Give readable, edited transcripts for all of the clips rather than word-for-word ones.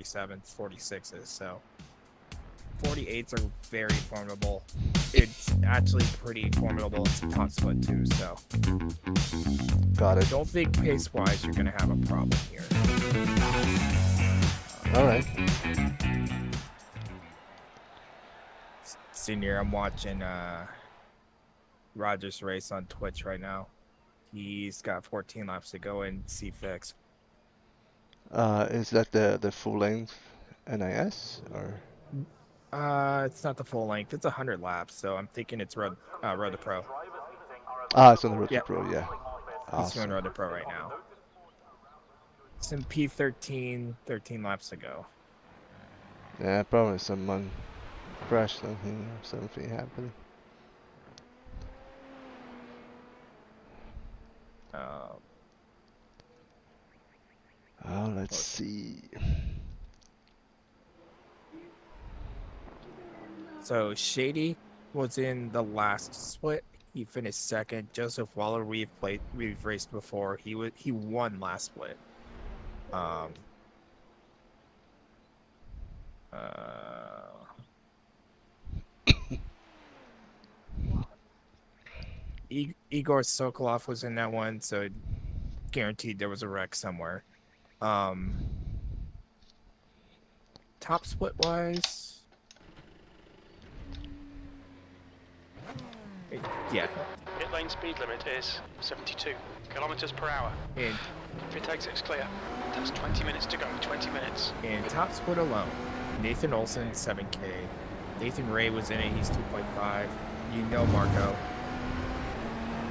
47s, 46s. So 48s are very formidable. It's actually pretty formidable in top split too. So Got it. don't think pace-wise you're gonna have a problem here. All right. Senior, I'm watching Rogers race on Twitch right now. He's got 14 laps to go in C6. Is that the full length NIS or? It's not the full length. It's 100 laps, so I'm thinking it's Road to Pro. It's on the road to Yeah. pro. Yeah. He's doing Awesome. Road to Pro right now. It's in P13, 13 laps to go. Yeah, probably someone crashed something or something happened. Oh, let's see. So Shady was in the last split. He finished second. Joseph Waller, we've raced before. He won last split. Igor Sokolov was in that one, so guaranteed there was a wreck somewhere. Top split wise, yeah. Pit lane speed limit is 72 kilometers per hour. And Pit exit's clear. That's 20 minutes to go. 20 minutes. in top split alone, Nathan Olson 7K. Nathan Ray was in it. He's 2.5. You know Marco.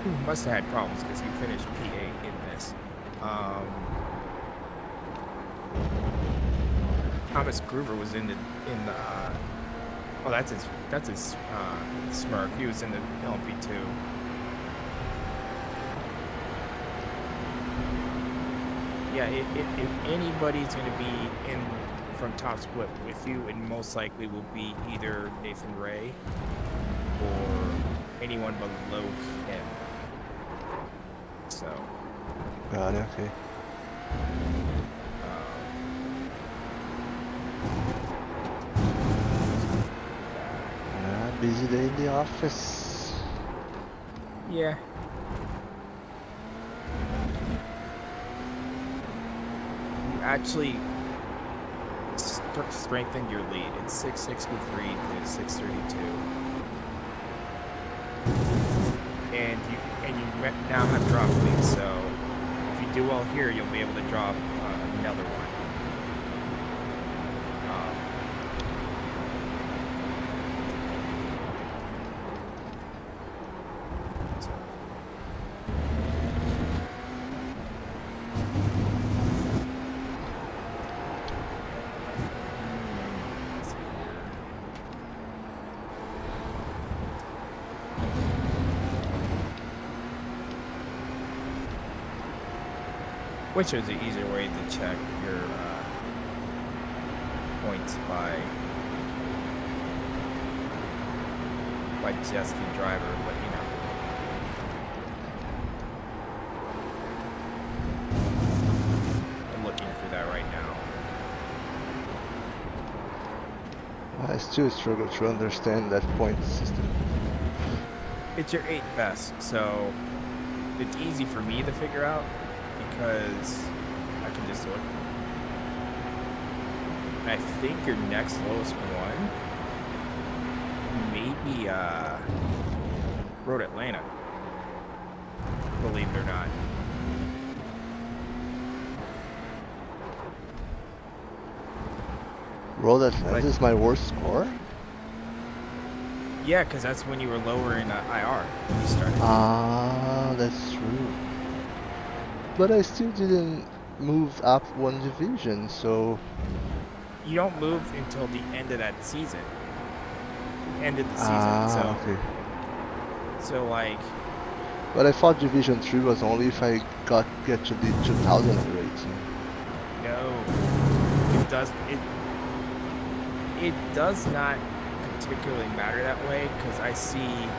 Who must have had problems because he finished P8 in this. Thomas Gruber was in the oh, that's his Smurf. He was in the LP2. Yeah, if anybody's going to be in from top split with you, it most likely will be either Nathan Ray or anyone below him. So. Got it. Okay. Busy day in the office. Yeah. You actually strengthened your lead. It's 663 to 632. And you now have drop lead, so if you do well here, you'll be able to drop another one. Which is an easier way to check your points by just the driver, but you know. I'm looking for that right now. I still struggle to understand that point system. It's your 8th best, so it's easy for me to figure out because I can just look. I think your next lowest one may be Road Atlanta, believe it or not. Road Atlanta is my worst score? Yeah, because that's when you were lower in IR when you started. Ah, that's true. But I still didn't move up one division, so... You don't move until the end of that season. End of the season, so... Okay. So, like... But I thought Division 3 was only if I get to the 2000 rating. No. It does not particularly matter that way, because I see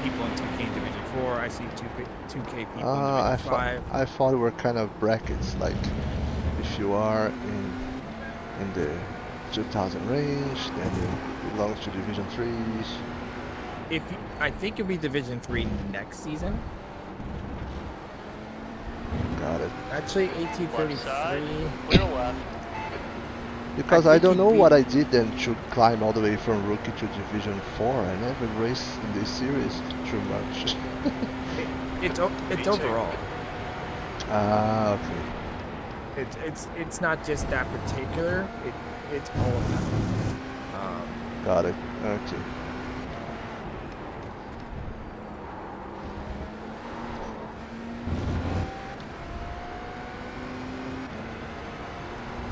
people in 2K in Division 4, I see 2K people in Division 5. I thought they were kind of brackets, like if you are in the 2000 range, then you belong to Division 3. I think you'll be Division 3 next season. Got it. Actually, One side, 1833. clear left. Because I think don't you'd know be- what I did then to climb all the way from rookie to Division 4. I never raced in this series too much. It's Me too. overall. Ah, okay. It's not just that particular. It's all of them. Got it. Okay.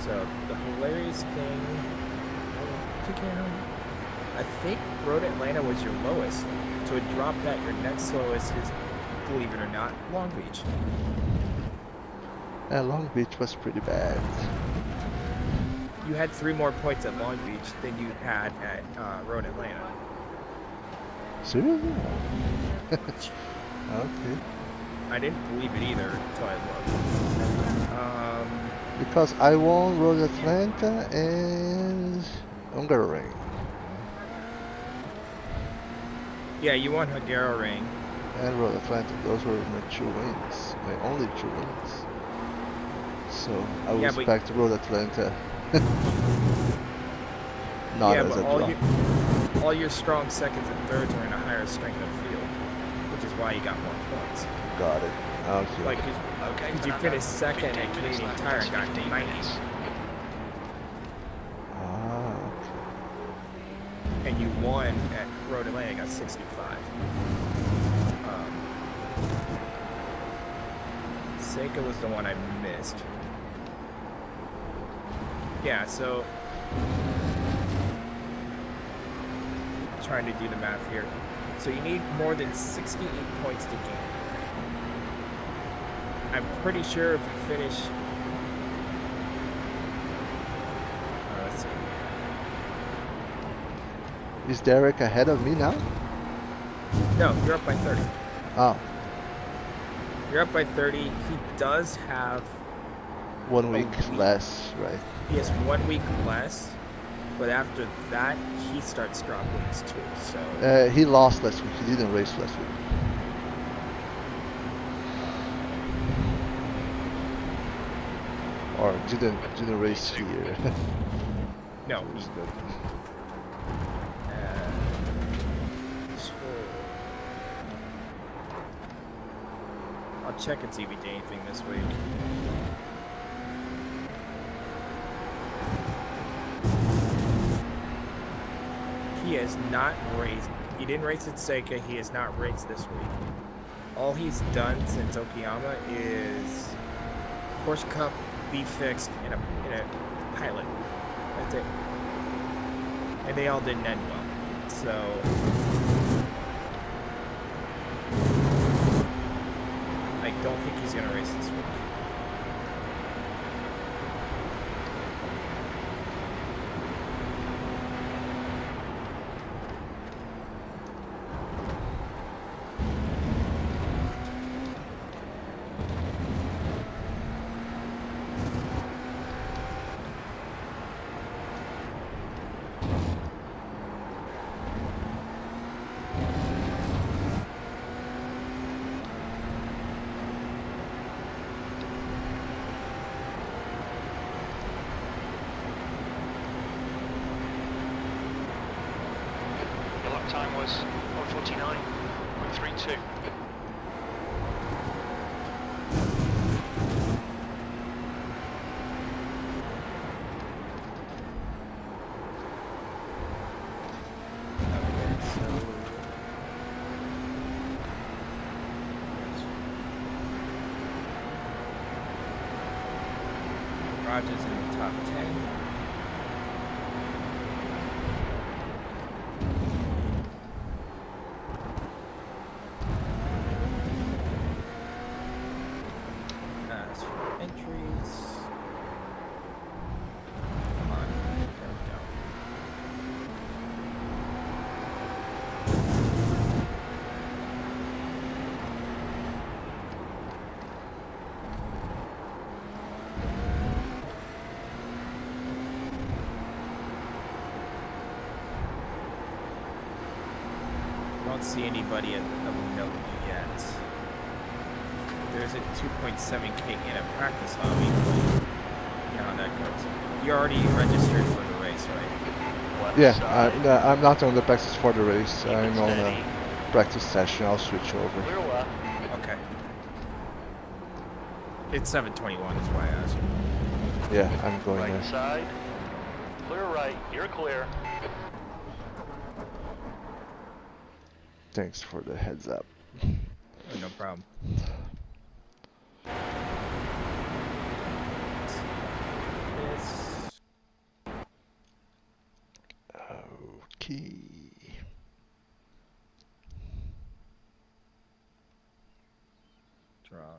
So the hilarious thing, I think Road Atlanta was your lowest. So it dropped that. Your next lowest is, believe it or not, Long Beach. Long Beach was pretty bad. You had 3 more points at Long Beach than you had at Road Atlanta. Seriously? Okay. I didn't believe it either until I looked. Because I won Road Atlanta and Hungaroring. Yeah, you won Hungaroring. And Road Atlanta, those were my 2 wins. My only 2 wins. So I will Yeah, but- expect Road Atlanta not yeah, as but a draw. all your strong seconds and thirds are in a higher strength of field, which is why you got more points. Got it. Okay. Like, Okay, because you Fernando, finished second 15 at minutes Canadian left, Tire and got 15 90, minutes. Ah, okay. and you won at Road Atlanta and got 65. Seika was the one I missed. Yeah, so trying to do the math here. So you need more than 68 points to gain. I'm pretty sure if you finish. Let's see. Is Derek ahead of me now? No, you're up by 30. Oh, You're up by 30. He does have. 1 week week. less, right? He has 1 week less, but after that he starts drop points too. So He lost last week. He didn't race last week. Or didn't race here. no, It's good. I'll check and see if he did anything this week. He has not raced. He didn't race at Seika. He has not raced this week. All he's done since Okayama is Porsche Cup, be fixed, in a pilot. That's it. And they all didn't end well. So I don't think he's gonna race this week. Your lap time was 1:49.32. Okay, so Rogers in the top 10. As for entries, come on, there we go. don't see anybody of note yet. There's a 2.7K in a practice hobby. You know how that goes. You're already registered for the race, right? Left Yeah, side. no, I'm not on the practice for the race. Keep it I'm on steady. a practice session. I'll switch over. Clear left. Okay. It's 7:21 is why I asked you. Yeah, I'm going Right there. side. Clear right. You're clear. Thanks for the heads up. Oh, no problem. This Okay. draw.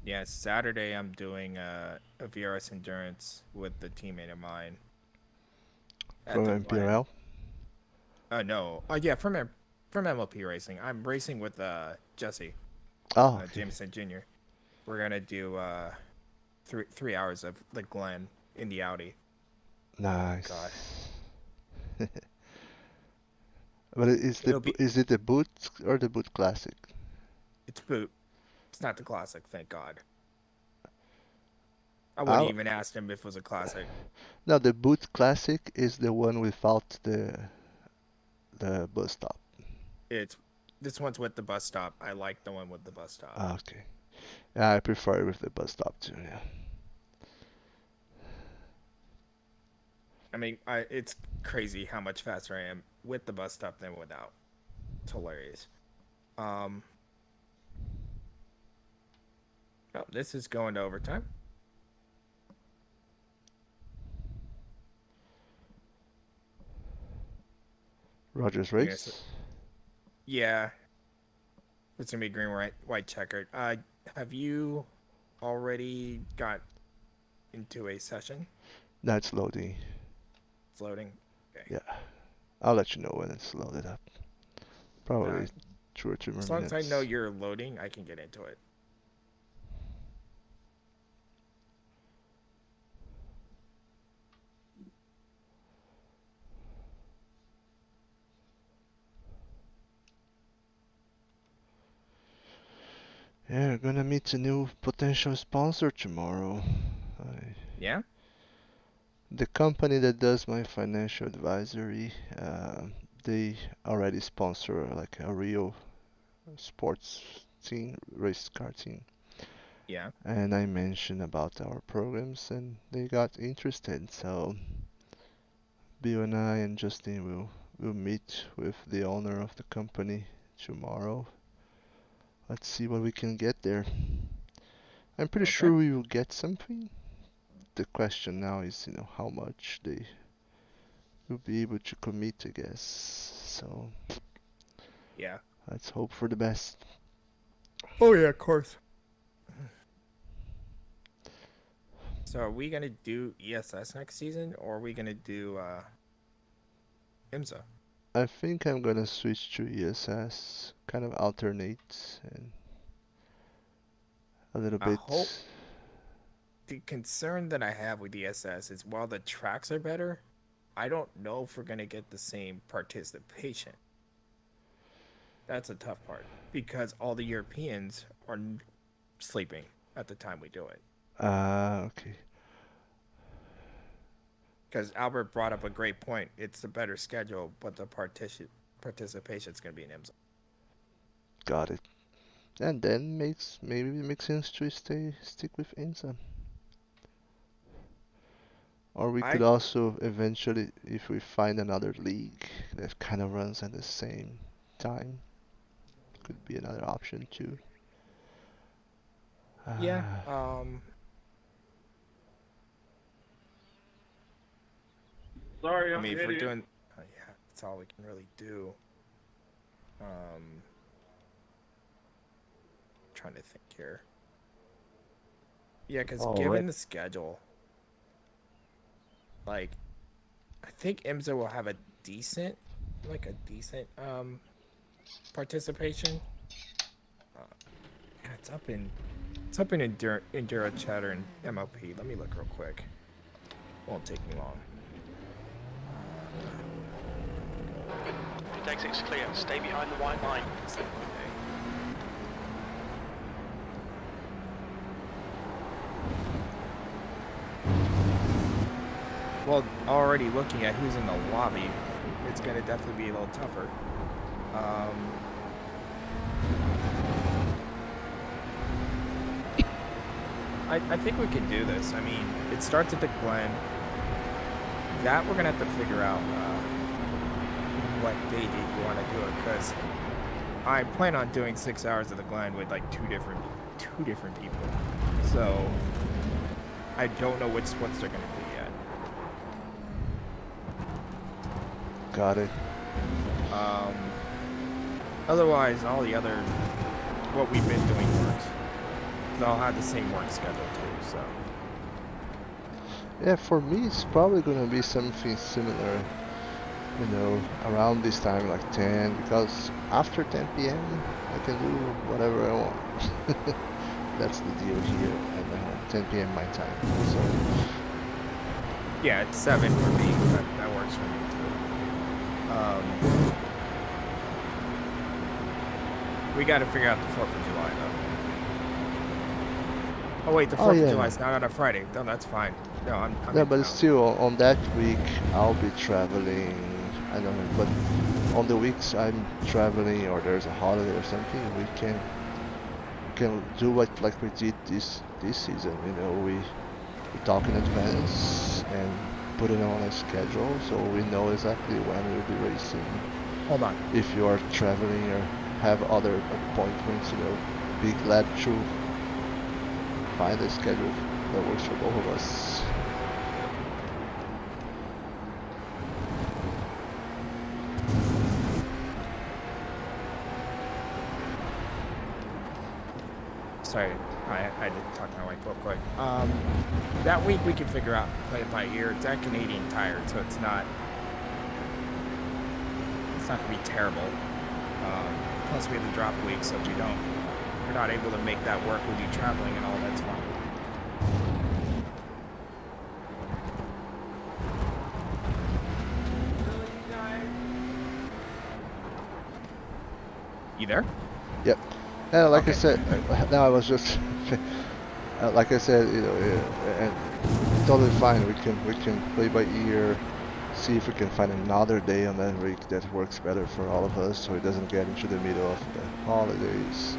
Yeah, Saturday I'm doing a VRS endurance with the teammate of mine. At From the plant. MPRL? No. Yeah, from MLP Racing. I'm racing with Jesse, Oh, okay. Jameson Jr. We're gonna do 3 hours of the Glen in the Audi. Nice. God. But is it the boot or the boot classic? It's boot. It's not the classic, thank God. I Oh. wouldn't even ask him if it was a classic. No, the boot classic is the one without the bus stop. This one's with the bus stop. I like the one with the bus stop. Okay. Yeah, I prefer it with the bus stop too. Yeah. I mean, it's crazy how much faster I am with the bus stop than without. It's hilarious. Oh, this is going to overtime. Rogers race. Yeah. It's gonna be green, white checkered. Have you already got into a session? No, it's loading. It's loading. Okay. Yeah. I'll let you know when it's loaded up. Probably 2 or 3 more As long minutes. as I know you're loading, I can get into it. Yeah, we're gonna meet a new potential sponsor tomorrow. Yeah? The company that does my financial advisory, they already sponsor like a real sports team, race car team. Yeah. And I mentioned about our programs and they got interested. So Bill and I and Justin will meet with the owner of the company tomorrow. Let's see what we can get there. I'm pretty Okay. sure we will get something. The question now is, how much they will be able to commit, I guess. So Yeah. let's hope for the best. Oh yeah, of course. So are we gonna do ESS next season, or are we gonna do IMSA? I think I'm gonna switch to ESS, kind of alternate and a little I bit. hope. The concern that I have with ESS is while the tracks are better, I don't know if we're gonna get the same participation. That's a tough part because all the Europeans are sleeping at the time we do it. Okay. Because Albert brought up a great point. It's a better schedule, but the participation is going to be in IMSA. Got it. And then maybe it makes sense to stick with IMSA. Or we could also eventually, if we find another league that kind of runs at the same time, could be another option too. Yeah. Sorry, I I'm mean, an if we're idiot. doing, yeah, that's all we can really do. Trying to think here. Yeah, because given the schedule, like, I think IMSA will have a decent participation. Yeah, it's up in It's up in Enduro Chatter and MLP. Let me look real quick. Won't take me long. Pit exit's clear. Stay behind the white line. Well, already looking at who's in the lobby, it's going to definitely be a little tougher. I think we can do this. I mean, it starts at the Glen. That we're going to have to figure out what day you want to do it, because I plan on doing 6 hours of the Glen with like two different people. So I don't know which ones they're going to do yet. Got it. Otherwise, all the other, what we've been doing works. They'll have the same work schedule too, so. Yeah, for me it's probably gonna be something similar, you know, around this time, like 10, because after 10 p.m. I can do whatever I want. That's the deal here, and 10 p.m. my time, so. Yeah, it's 7 for me, that works for me too. We gotta figure out the 4th of July though. Oh wait, the 4th of July is not on a Friday. No, that's fine. No, I'm yeah, but still, on that week, I'll be traveling. I don't know, but on the weeks I'm traveling or there's a holiday or something, we can do what like we did this season. You know, we talk in advance and put it on a schedule, so we know exactly when we'll be racing. Hold on. If you are traveling or have other appointments, you know, be glad to find a schedule that works for both of us. Sorry, I had to talk to my wife real quick. That week we can figure out, play it by ear. It's at Canadian Tire, so it's not gonna be terrible. Plus we have the drop week, so if we're not able to make that work with you traveling and all, that's fine. You there? Yep. Yeah, like Okay. I said, now I was just, like I said, you know, and totally fine. We can play by ear, see if we can find another day on that week that works better for all of us, so it doesn't get into the middle of the holidays.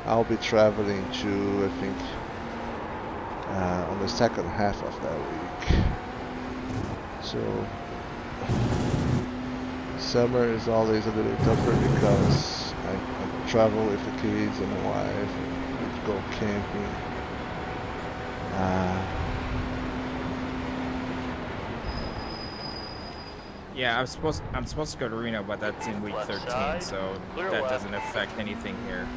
I'll be traveling to, I think, on the second half of that week. So summer is always a little tougher because I travel with the kids and my wife, and we go camping. Yeah, I'm supposed to go to Reno, but that's in week 13, so that doesn't affect anything here.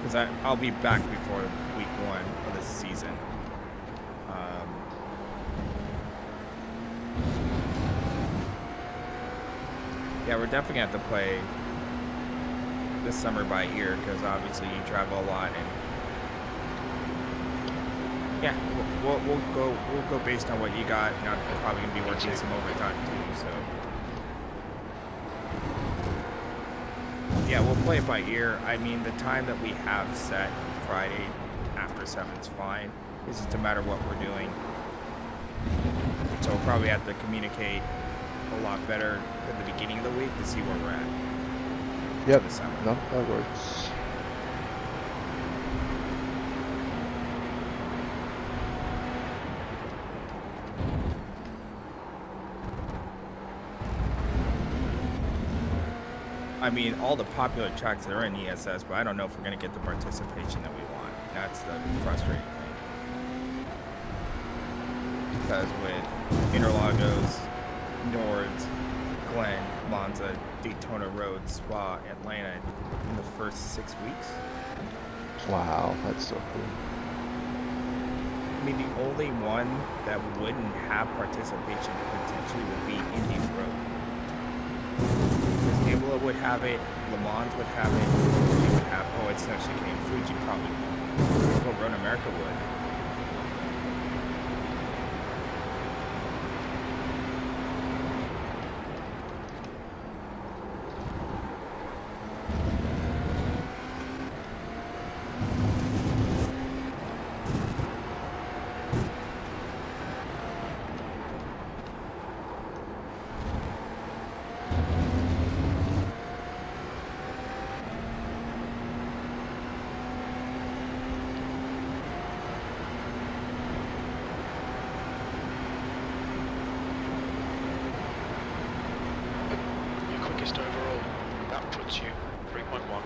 Because I'll be back before week 1 of this season. Yeah, we're definitely gonna have to play this summer by ear, because obviously you travel a lot, and yeah, we'll go based on what you got. And I'm probably gonna be working some overtime too, so yeah, we'll play it by ear. I mean, the time that we have set Friday after 7's fine. It's just a matter of what we're doing. So we'll probably have to communicate a lot better at the beginning of the week to see where we're at. Yep. For the summer. No, that works. I mean, all the popular tracks that are in ESS, but I don't know if we're going to get the participation that we want. That's the frustrating thing. Because with Interlagos, Nords, Glen, Monza, Daytona Road, Spa, Atlanta in the first 6 weeks. Wow, that's so cool. I mean, the only one that wouldn't have participation potentially would be Indian Road. Because Imola would have it, Le Mans would have it, Italy would Oh, it's no chicane. Fuji probably won't. Well, Road America would. Your quickest overall. That puts you 3.1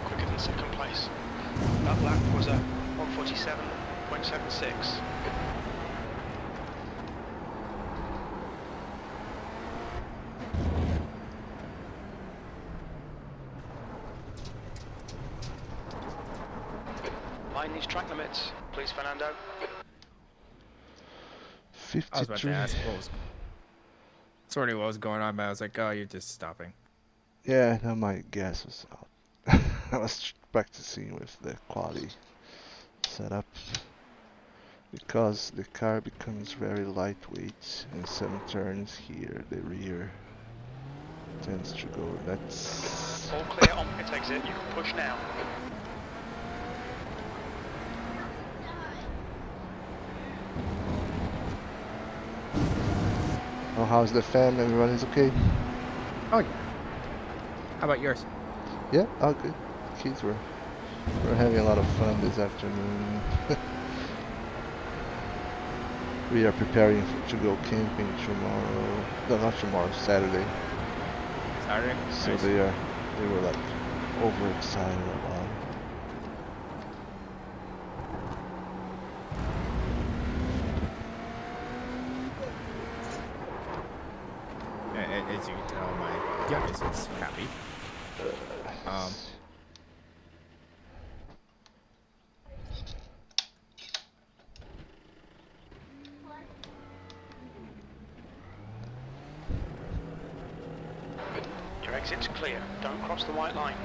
quicker than second place. That lap was a 147.76. Mind these track limits, please, Fernando. I was about to 53. ask what was going on, but I was like, oh, you're just stopping. Yeah, no, my gas was out. I was practicing with the quality setup because the car becomes very lightweight in some turns here. The rear tends to go nuts. All clear on pit exit, you can push now. Oh, how's the fam? Everyone is okay? Oh, yeah. How about yours? Yeah, all good. Kids were having a lot of fun this afternoon. We are preparing to go camping tomorrow. No, not tomorrow, Saturday. Saturday? So Nice. they were like overexcited about it. As you can tell, my youngest is happy. Your exit's clear, don't cross the white line.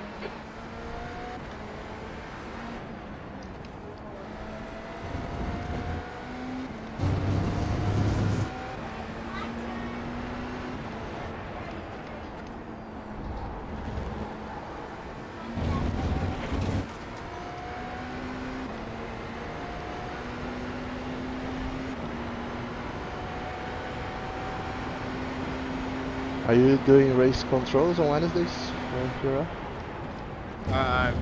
Are you doing race controls on Wednesdays when you're up?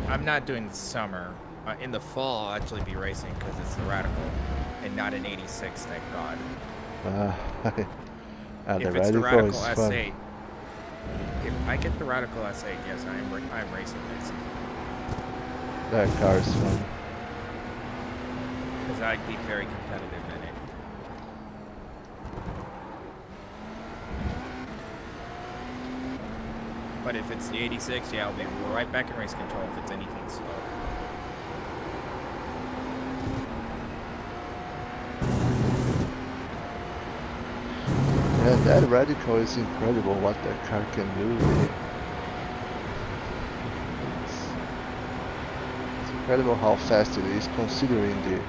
I'm not doing summer. In the fall, I'll actually be racing because it's the Radical and not an 86, thank God. The If it's the Radical Radical is S8, fun. if I get the Radical S8, yes, I'm racing this That car is fun. because I'd be very competitive in it. But if it's the 86, yeah, I'll be right back in race control if it's anything slow. And that Radical is incredible what that car can do. It's incredible how fast it is considering the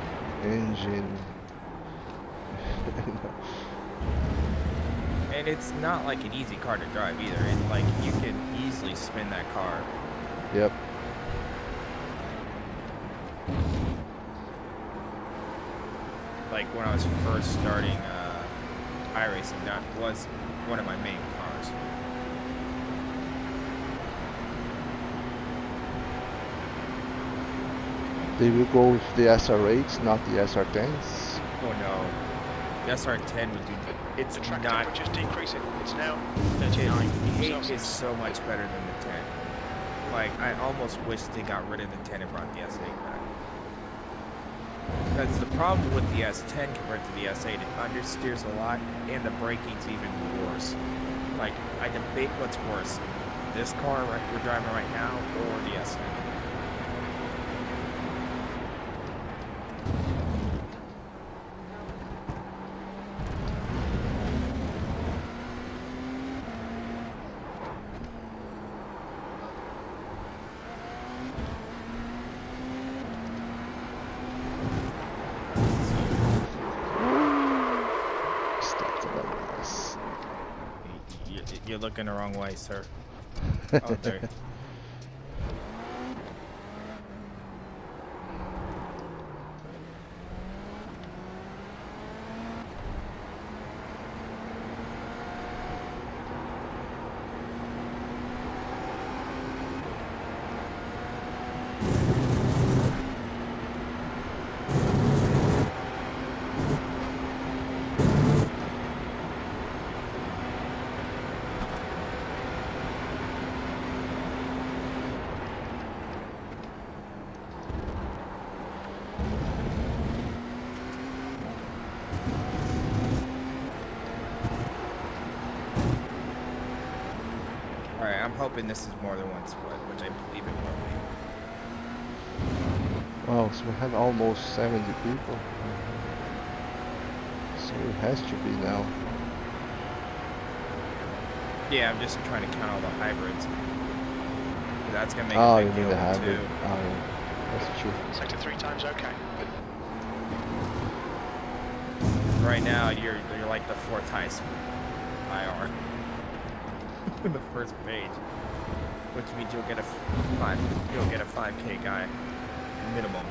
engine. And it's not like an easy car to drive either. And like you can easily spin that car. Yep. Like when I was first starting iRacing, that was one of my main cars. They will go with the SR8s, not the SR10s. Oh no, the SR10 would do. It's The track not. temperature's decreasing. It's now The 39 8 is Celsius. so much better than the 10. Like I almost wish they got rid of the 10 and brought the S8 back. That's the problem with the S10 compared to the S8. It understeers a lot, and the braking's even worse. Like I debate what's worse, this car we're driving right now or the S10. You're looking the wrong way, sir. Oh, there. All right, I'm hoping this is more than one split, which I believe it will be. Wow, so we have almost 70 people. So it has to be now. Yeah, I'm just trying to count all the hybrids. That's gonna make Oh, a you big mean deal the hybrid? too. Oh, yeah. That's true. Sector 3 times okay. Right now, you're like the fourth highest IR in the first page, which means you'll get a 5K guy minimum.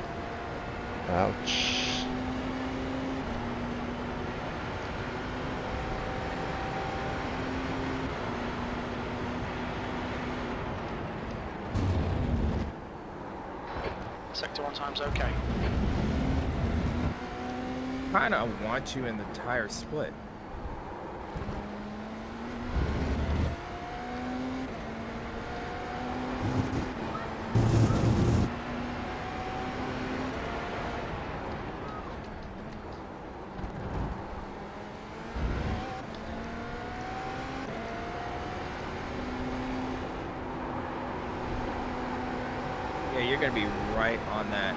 Ouch. Sector 1 times okay. Kinda want you in the tire split. Yeah, you're gonna be right on that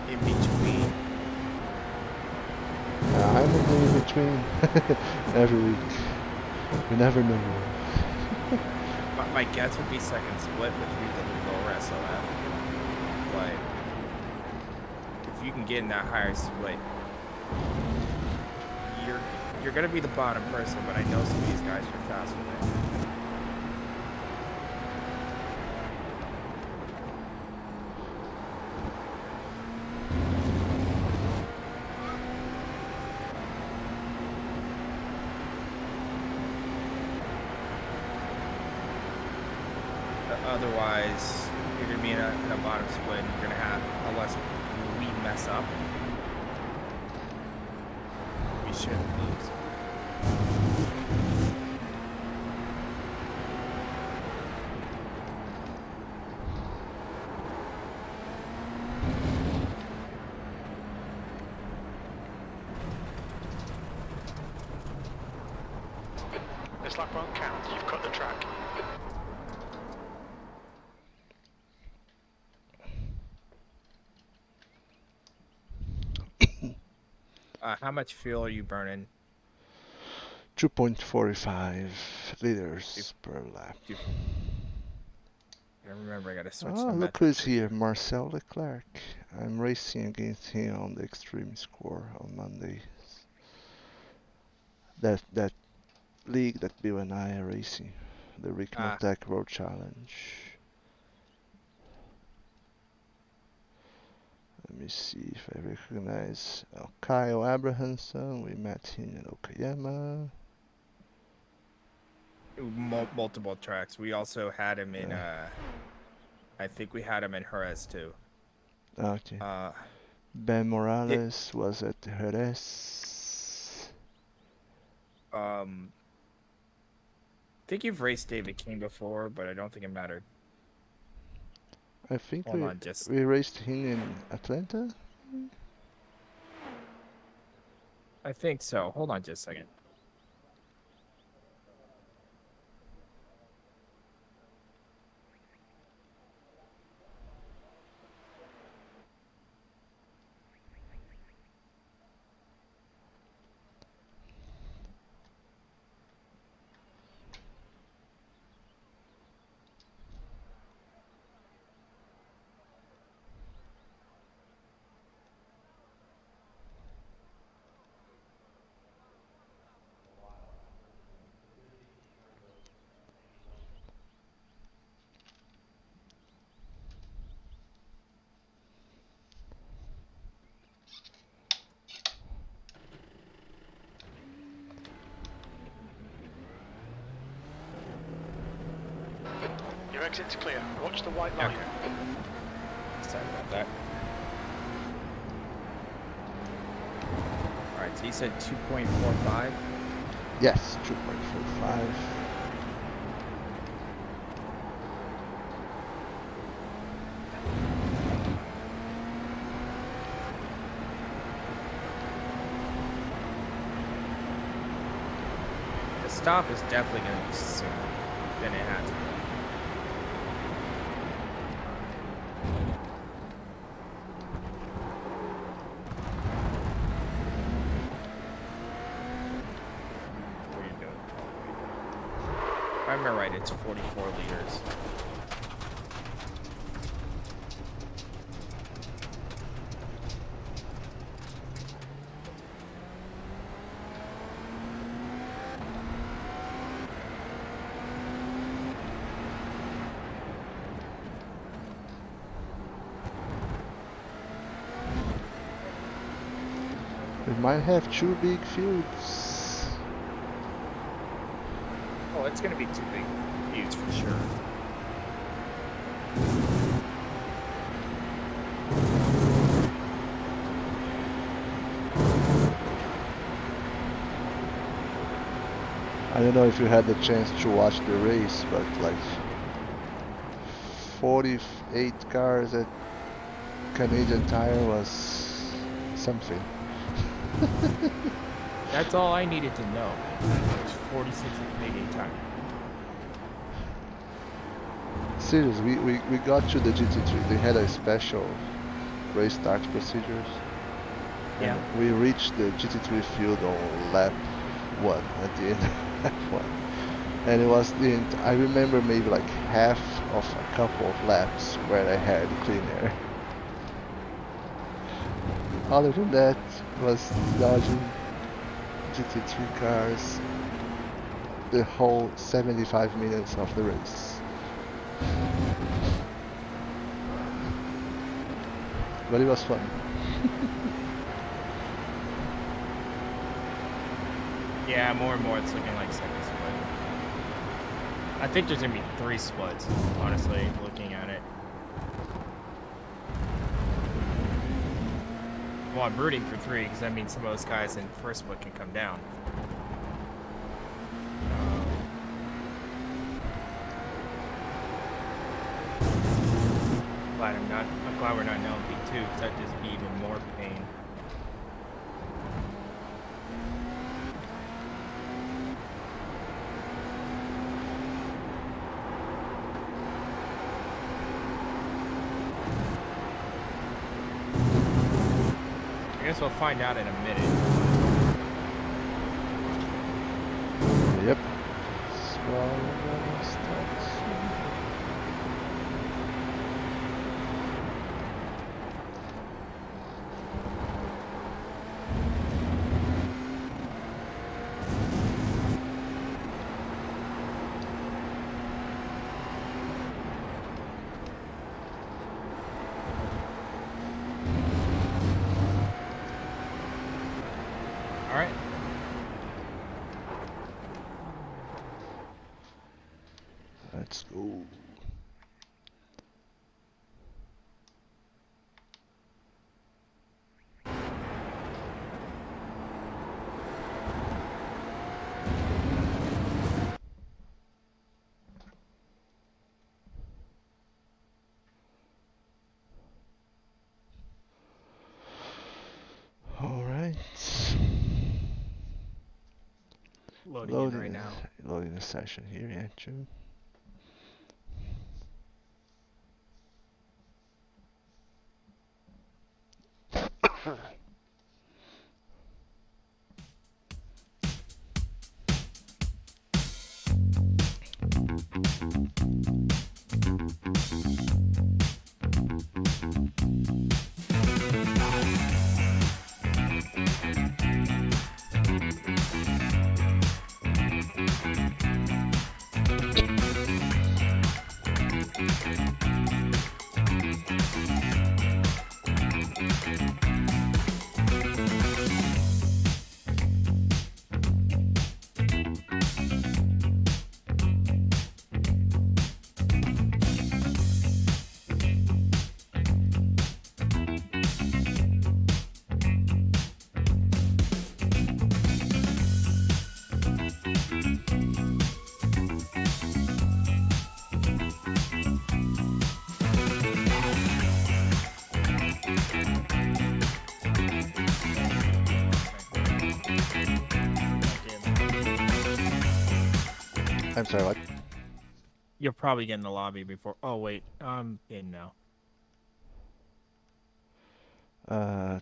in between. I'm in the in-between. Every week. You never know. My guess would be second split, which means a little lower SOF. But if you can get in that higher split, you're gonna be the bottom person. But I know some of these guys are faster than you. Otherwise, you're gonna be in a bottom split. And you're gonna have, unless we mess up, we shouldn't lose. This lap won't count, you've cut the track. How much fuel are you burning? 2.45 liters per lap. I remember I gotta switch Oh, the look who's metrics here, Marcel Leclerc. I'm racing against him on the Extreme Score on Monday. That league that Bill and I are racing, the Rick Tech Road Challenge. Let me see if I recognize Kyle Abrahamson. We met him in Okayama. Multiple tracks. We also had him in I think we had him in Jerez too. Okay. Ben Morales was at Jerez. I think you've raced David King before, but I don't think it mattered. I think Hold we raced him in Atlanta. I think so. Hold on just a second. Your exit's clear. Watch the white line. Okay. Sorry about that. All right, so you said 2.45. Yes, 2.45. The stop is definitely going to be sooner than it has been. What are you doing? If I remember right, it's 44 liters. We might have 2 big fields. Oh, it's going to be too big views for sure. I don't know if you had the chance to watch the race, but like 48 cars at Canadian Tire was something. That's all I needed to know. It was 46 at Canadian time. Serious, we got to the GT3. They had a special race start procedures. Yeah. And we reached the GT3 field on lap 1 at the end of lap 1. And it was I remember maybe like half of a couple of laps where I had clean air. Other than that, was dodging GT3 cars the whole 75 minutes of the race. But it was fun. Yeah, more and more it's looking like second split. I think there's gonna be 3 splits, honestly, looking at it. Well, I'm rooting for 3 because that means some of those guys in first split can come down. I'm glad we're not in LMP2 because that'd just be even more pain. I guess we'll find out in a minute. Yep. Swallow starts. All right. Let's go. All right. Loading in right now. Loading the session here, yeah, true. I'm sorry, what? You'll probably get in the lobby before. Oh wait, I'm in now. Uh,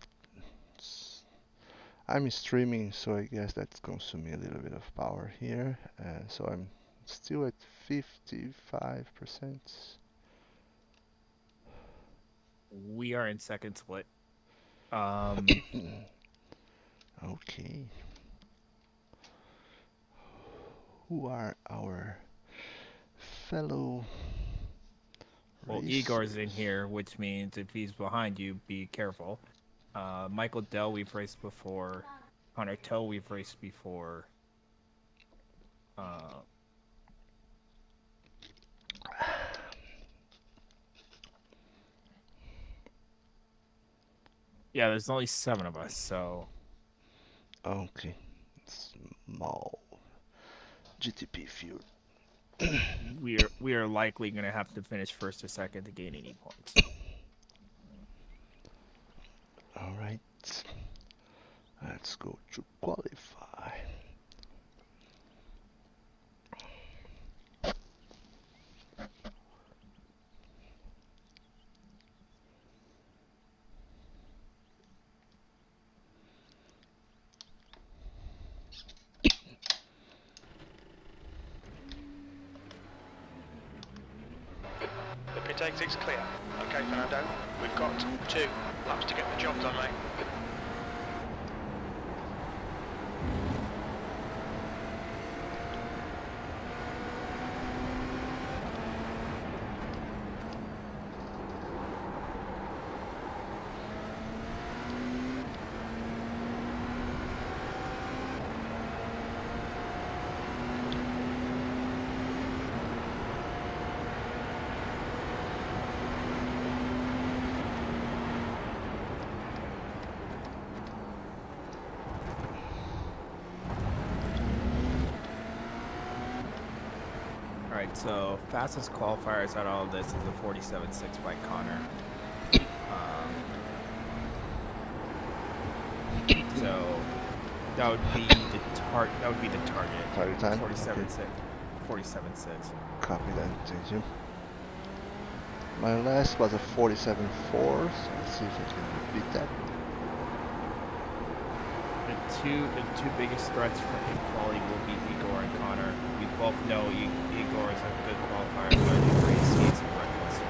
I'm streaming, so I guess that's consuming a little bit of power here. So I'm still at 55%. We are in second split. Okay. Who are our fellow Well, racers? Igor's in here, which means if he's behind you, be careful. Michael Dell, we've raced before. Hunter Toe, we've raced before. Yeah, there's only 7 of us, so Okay. Small GTP fuel. we are likely going to have to finish first or second to gain any points. All right. Let's go to qualify. The pit exit's clear. Okay, Fernando, we've got 2 laps to get the job done, mate. Alright, so fastest qualifiers out of all of this is a 47.6 by Connor. So that would be the target. Target time? 47.6. 47.6. Copy that, thank you. My last was a 47.4, so let's see if I can beat that. The two biggest threats for hit quality will be Igor and Connor. We both know Igor is a good qualifier, but in race he's reckless.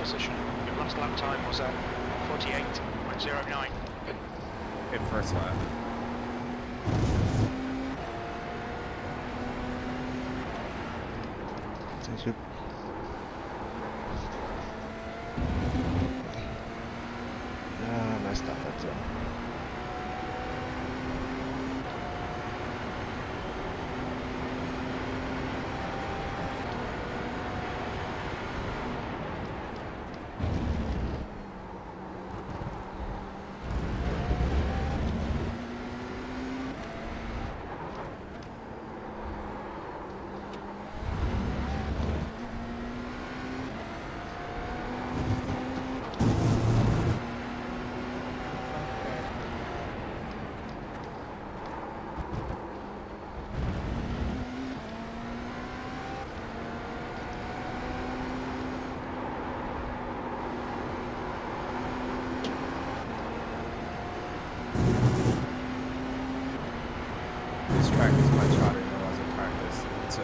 position. Your last lap time was 48.09. Good first lap. Thank you. Nice stop that zone. This track is much hotter than it was in practice, so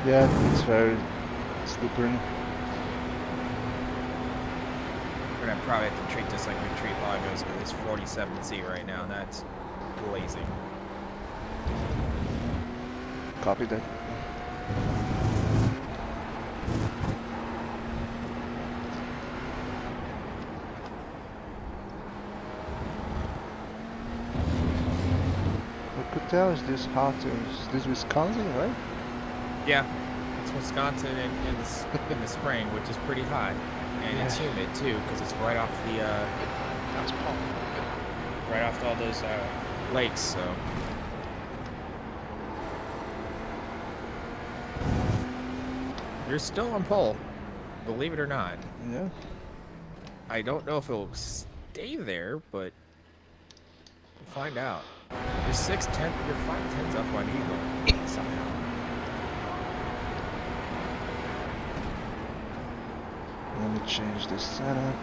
Yeah, it's very slippery. we're gonna probably have to treat this like we treat Lagos, because it's 47C right now, and that's blazing. Copy that. What could tell is this hot? Is this Wisconsin, right? Yeah, it's Wisconsin in the spring, which is pretty hot, and it's Yeah. humid too, because it's right off the That's pole. right off all those lakes. So you're still on pole, believe it or not. Yeah. I don't know if it'll stay there, but we'll find out. You're 6'10", you're 5'10" up on Eagle somehow. Let me change this setup.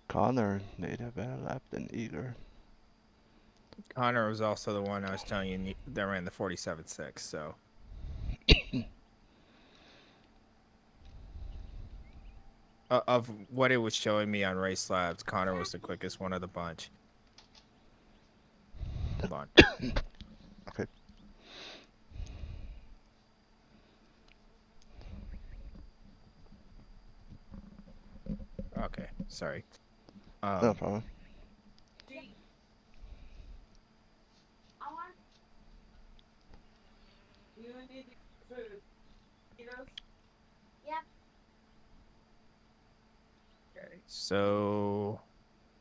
Connor made a better lap than Igor. Connor was also the one I was telling you that ran the 47.6, so. Of what it was showing me on race labs, Connor was the quickest one of the bunch. Hold on. Okay. Okay, sorry. No problem. Okay, so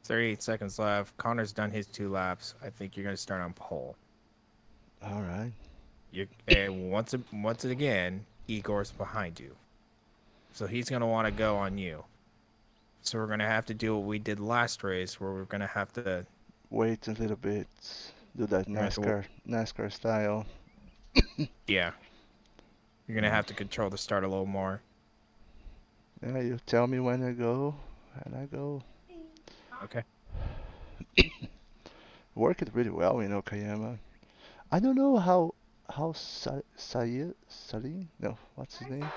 38 seconds left. Connor's done his 2 laps. I think you're gonna start on pole. All right. And once again, Igor's behind you, so he's gonna want to go on you. So we're gonna have to do what we did last race, where we're gonna have to Wait a little bit. Do that We're gonna have to NASCAR style. yeah. You're gonna have to control the start a little more. Yeah, you tell me when I go, and I go. Okay. Work it really well in Okayama. I don't know how Salim, no, what's his name?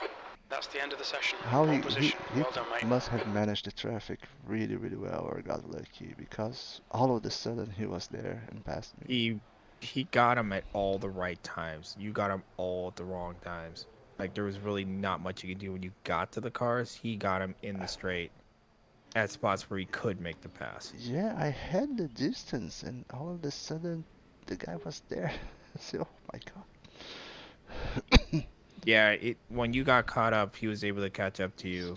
That's the end of the session. How Pole he position. Well done, mate. must have managed the traffic really well, or got lucky, because all of a sudden he was there and passed me. He got him at all the right times. You got him all at the wrong times. Like, there was really not much you could do when you got to the cars. He got him in the straight at spots where he could make the pass. Yeah, I had the distance, and all of a sudden the guy was there. So, oh my god. Yeah, when you got caught up, he was able to catch up to you,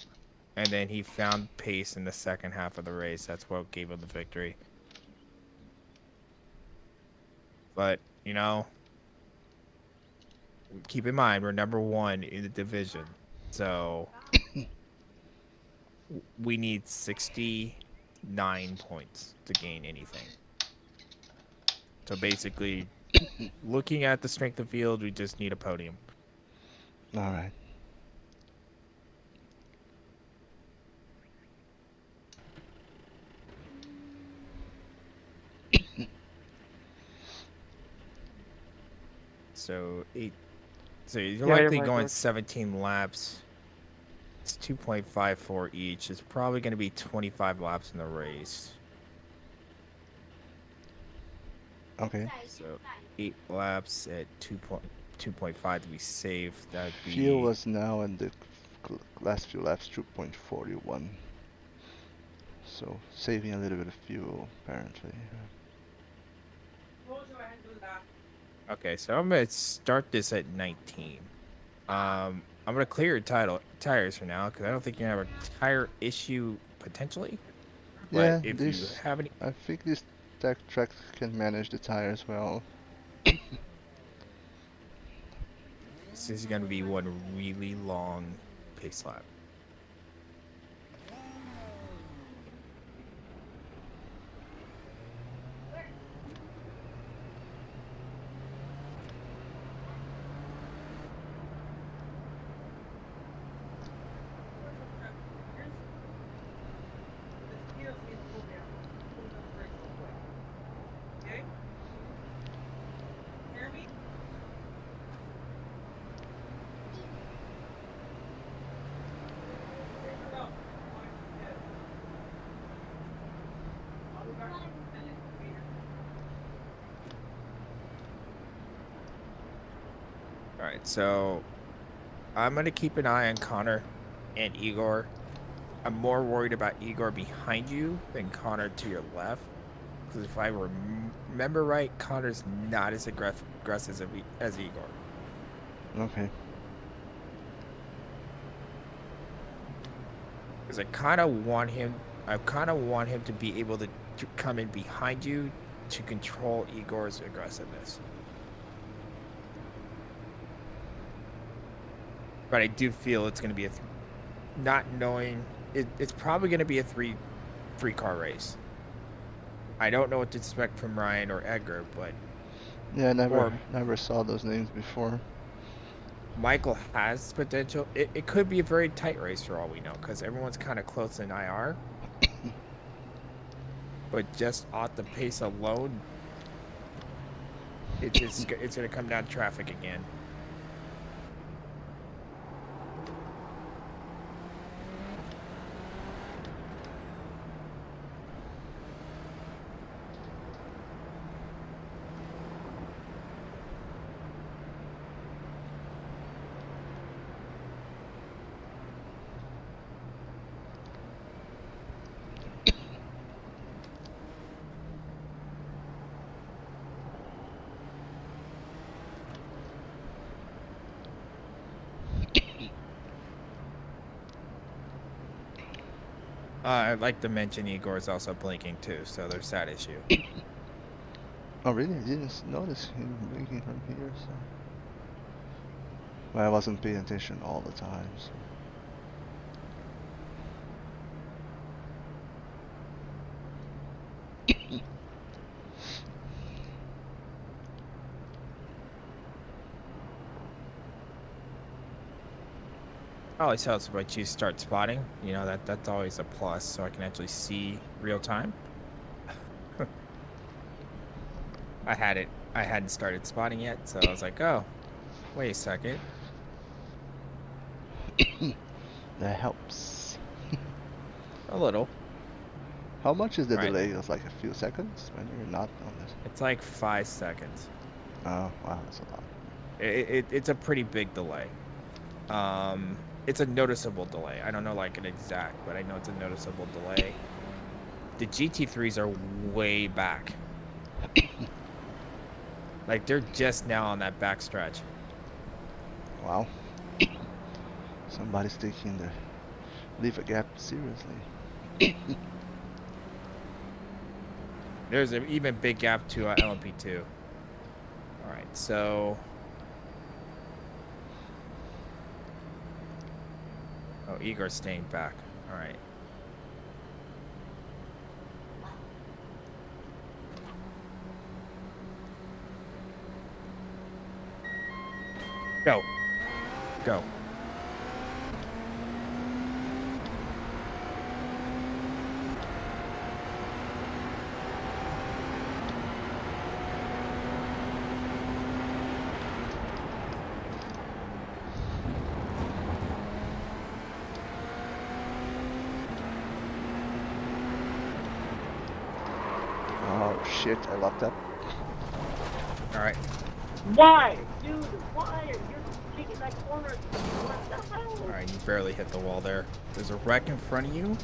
and then he found pace in the second half of the race. That's what gave him the victory. But, you know, keep in mind, we're number 1 in the division. So we need 69 points to gain anything. So basically, Looking at the strength of field, we just need a podium. All right. So So you're Yeah, likely my going God. 17 laps. It's 2.54 each. It's probably going to be 25 laps in the race. Okay. So 8 laps at 2.5 to be safe. That'd Fuel be was now in the last few laps 2.41. So saving a little bit of fuel apparently. okay. So I'm gonna start this at 19. I'm gonna clear your tires for now because I don't think you're gonna have a tire issue potentially. But Yeah, if you this have any, I think this tech track can manage the tires well. this is gonna be one really long pace lap. All right, so I'm gonna keep an eye on Connor and Igor. I'm more worried about Igor behind you than Connor to your left. Because if I remember right, Connor's not as aggressive as Igor. Okay. Because I kind of want him. I kind of want him to be able to come in behind you to control Igor's aggressiveness. But I do feel it's going to be not knowing. It's probably going to be a three car race. I don't know what to expect from Ryan or Edgar, but Yeah, or never saw those names before. Michael has potential. It could be a very tight race for all we know because everyone's kind of close in IR. But just off the pace alone, it's going to come down to traffic again. I'd like to mention Igor is also blinking too, so there's that issue. Oh really? I didn't notice him blinking from here, so... Well, I wasn't paying attention all the time, so... Always helps once you start spotting. You know that's always a plus, so I can actually see real time. I hadn't started spotting yet, so I was like, oh, wait a second. That helps. A little. How much is the Right. delay? It's like a few seconds when you're not on this. It's like 5 seconds. Oh, wow, that's a lot. It's a pretty big delay. It's a noticeable delay. I don't know like an exact, but I know it's a noticeable delay. The GT3s are way back. Like they're just now on that back stretch. Wow. Somebody's taking the leave a gap seriously. There's an even big gap to LMP2. All right, so. Oh, Igor's staying back. All right. Go. Go. Oh shit, I locked up. All right. Why? Dude, why? You're taking that corner. What the hell? All right. You barely hit the wall there. There's a wreck in front of you.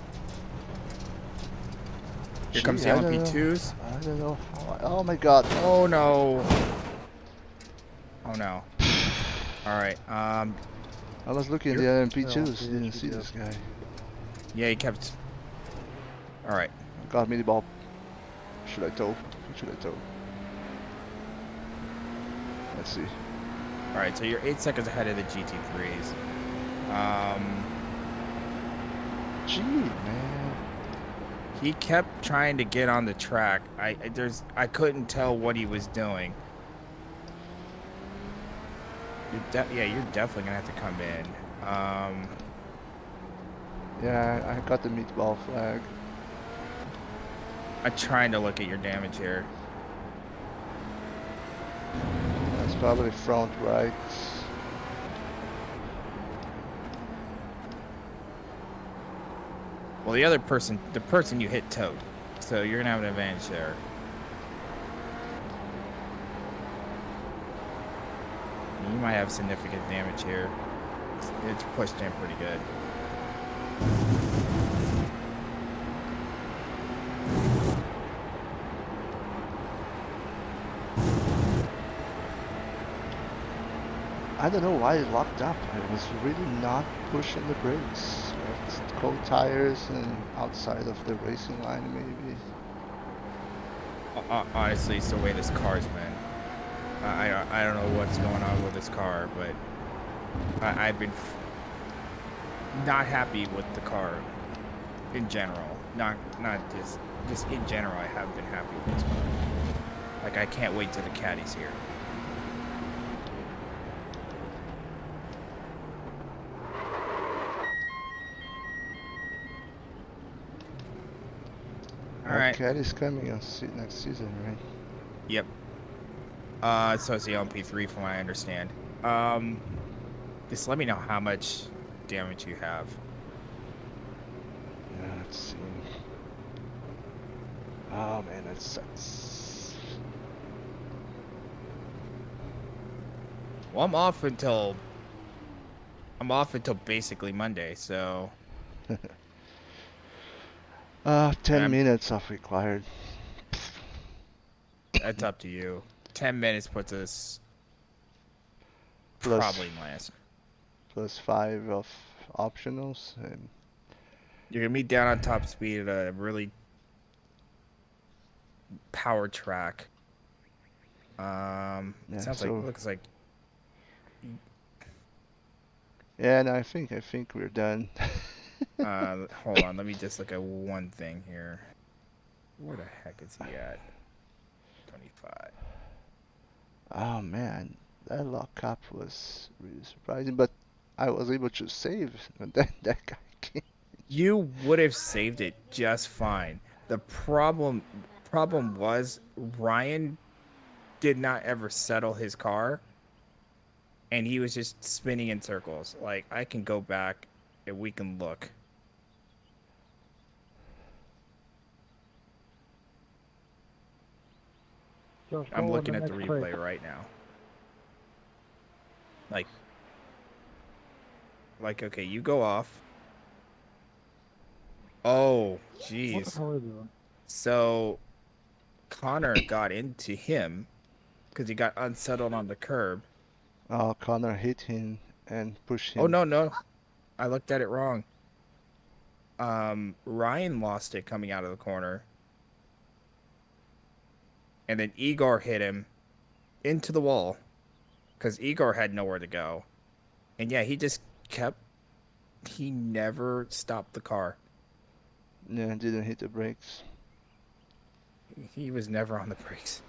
Here comes the Gee, I don't know. LMP2s. I don't know how oh my god. Oh no. Oh no. All right. I was looking at the LMP2s, didn't see this guy. Yeah, he kept. All right. Got me the ball. Should I tow? What should I tow? Let's see. All right. So you're 8 seconds ahead of the GT3s. Gee, man. He kept trying to get on the track. I couldn't tell what he was doing. Yeah, you're definitely gonna have to come in. Yeah, I got the meatball flag. I'm trying to look at your damage here. That's probably front right. Well, the person you hit towed, so you're gonna have an advantage there. You might have significant damage here. It's pushed in pretty good. I don't know why it locked up. I was really not pushing the brakes. It's cold tires and outside of the racing line maybe. Honestly, it's the way this car's been. I don't know what's going on with this car, but I've been not happy with the car in general. Not just in general. I haven't been happy with this car. Like I can't wait till the caddy's here. All right. Caddy's coming next season, right? Yep. So it's the LMP3 from what I understand. Just let me know how much damage you have. Yeah, let's see. Oh man, that sucks. Well, I'm off until basically Monday, so 10 minutes off required. that's up to you. 10 minutes puts us Plus- probably last. Plus 5 of optionals and You're gonna be down on top speed at a really power track. yeah, Sounds so, looks like. yeah, no, I think we're done. Hold on, let me just look at one thing here. Where the heck is he at? 25. Oh man, that lockup was really surprising, but I was able to save, and then that guy came. You would have saved it just fine. The problem was Ryan did not ever settle his car, and he was just spinning in circles. Like I can go back and we can look. Just I'm go on looking at the next replay clip. right now. Like okay, you go off. Oh, What jeez. the hell are you doing? So Connor got into him because he got unsettled on the curb. Oh, Connor hit him and pushed him. Oh no, I looked at it wrong. Ryan lost it coming out of the corner, and then Igor hit him into the wall because Igor had nowhere to go, and yeah, he never stopped the car. Yeah, didn't hit the brakes. He was never on the brakes.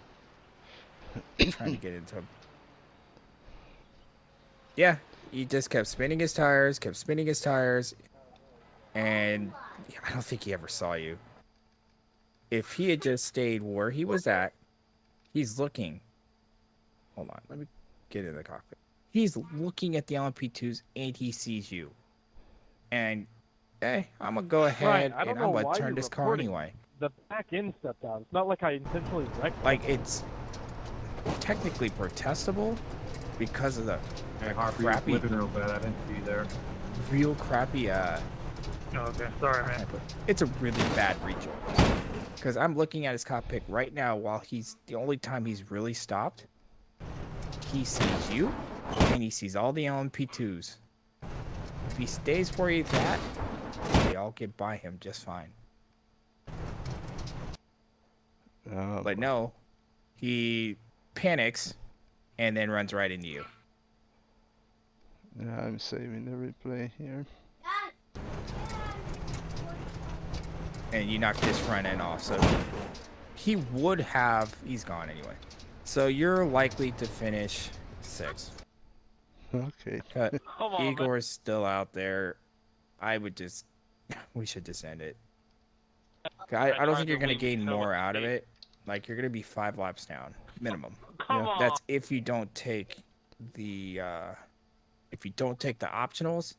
Trying to get into him. Yeah, he just kept spinning his tires, and I don't think he ever saw you. If he had just stayed where he was at, he's looking. Hold on, let me get in the cockpit. He's looking at the LMP2s and he sees you. And hey, I'm gonna go Ryan, ahead I don't and know I'm gonna why turn you're this car reporting. anyway. The back end stepped out. It's not like I intentionally wrecked Like it. it's technically protestable because of the Hey, Harvey, crappy, living real bad. I didn't see you there. real crappy. Oh, okay, sorry, How can I man. put- It's a really bad rejoin. Because I'm looking at his cockpit right now while he's the only time he's really stopped. He sees you and he sees all the LMP2s. If he stays where he's at, they all get by him just fine. But no, he panics and then runs right into you. Yeah, I'm saving the replay here. And you knock this front end off. So he would have, he's gone anyway. So you're likely to finish 6th. Okay. Come on, man. Igor's still out there. I would just, we should just end it. I don't think you're going to gain more out of it. Like, you're going to be 5 laps down, minimum. Come on. That's if you don't take the, optionals.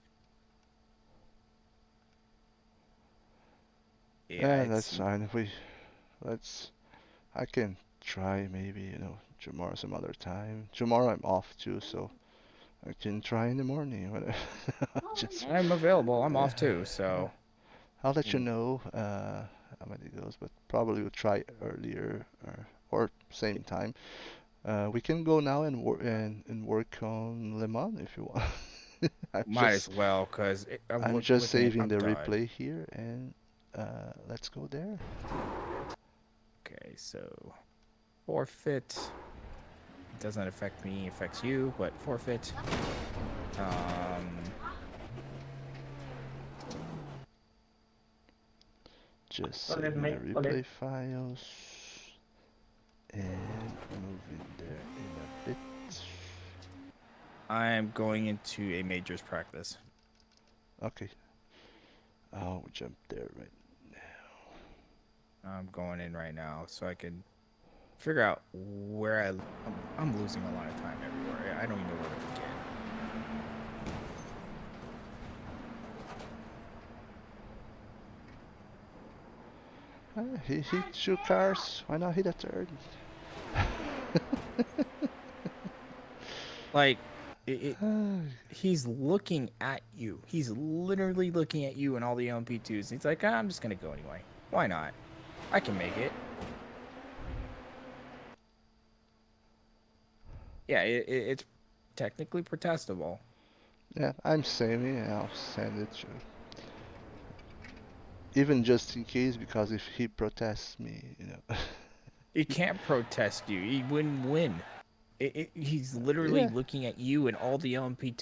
Yeah, it's- that's fine. I can try maybe, tomorrow some other time. Tomorrow I'm off too, so I can try in the morning. Whatever. I'm available. I'm off too, so. I'll let you know how many it goes, but probably we'll try earlier or same time. We can go now and work on Le Mans if you want. Might as well, because I'm just saving the replay here, and let's go there. Okay, so forfeit. It doesn't affect me, it affects you, but forfeit. Just Well, saving let the me- replay files and moving there in a bit. I'm going into a majors practice. Okay. I'll jump there right now. I'm going in right now so I can figure out where I'm losing a lot of time everywhere. I don't even know where to begin. He hit 2 cars. Why not hit a third? Like, he's looking at you. He's literally looking at you and all the LMP2s. He's like, I'm just going to go anyway. Why not? I can make it. Yeah, it's technically protestable. Yeah, I'm saving it. I'll send it to. Even just in case, because if he protests me, He can't protest you. He wouldn't win. He's literally Yeah. looking at you and all the LMP2s.